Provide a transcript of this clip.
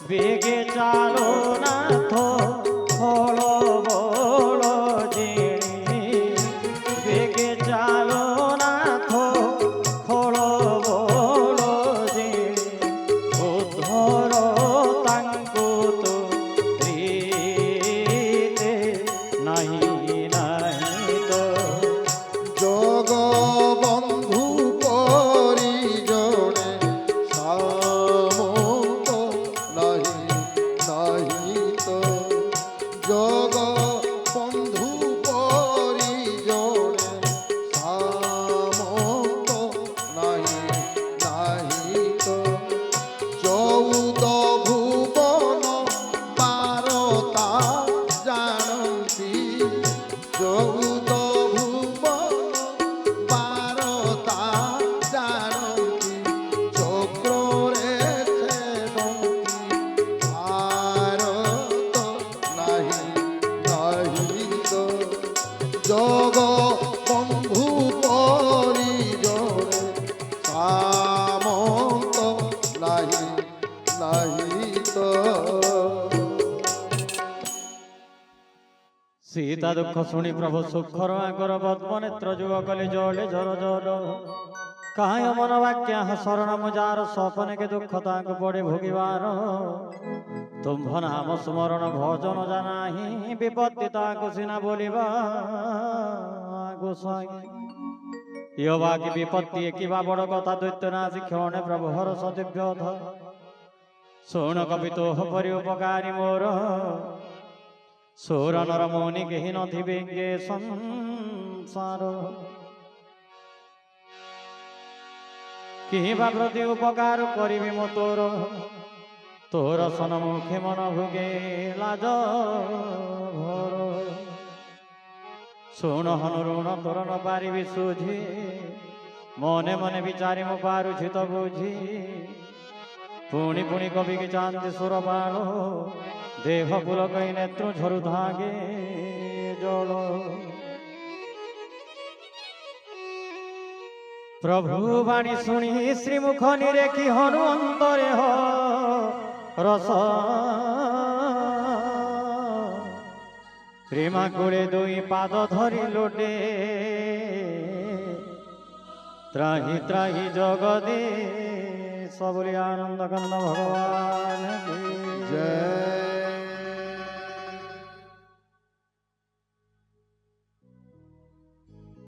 বেগে চালো না তো হলো বড় জিনি বেগে চালো না তো হলো বড় জিনি উদ্ধর তাঙ্কু তো রীতে নাহি নাহি তো জগবন্ধু পরিজনে সামন্ত নাহি নাহি তো জগবন্ধু পরিজনে সামন্ত নাহি নাহি তো চৌদ ভুবন বারতা জানন্তি চৌদ জগবন্ধু পরিজনে সামন্ত নাহি নাহি তো সীতা দুঃখ শুনি প্রভু সুখর আগর পদ্মনেত্র যুগ কলি জলে জর জর কায় মন বাক্য শরণ মুজার স্বপনে দুঃখ তাଙ୍କୁ পড়ে ভোগিবার তুম্ভ নাম স্মরণ ভজন জানাহি বিপত্তি তাଙ୍କୁ সিনা বলিবা গোসাই ইয় বাকি বিপত্তি কিবা বড় কথা দৈত্য নাসি ক্ষণে প্রভু হরষ দিব্যধ শোণ কবি তোহ পরি উপকারী মোর সুর নর মৌনি কেহি নথিবে গে সংসার কিবা প্রতি উপকার করিবি মো তোর তোর সন্মুখে মন ভোগে লাজ ভর শুণ হনুরুণ তোর ন পারিবি সুঝি মনে মনে বিচারি মু পারুছি তো বুঝি পুଣି পুଣି কবি কি চান্দি সুর বাଳ দেহ পুলকই নেত্র ঝরু ধাগে জল প্রভু বাণী শুনি শ্রীমুখ নিরেখি হনু অন্তরে রস প্রেমা কোলে দুই পাদ ধরি লোটে ত্রাহি ত্রাহি জগদে সবলি আনন্দ কন্দ ভগবান জয়।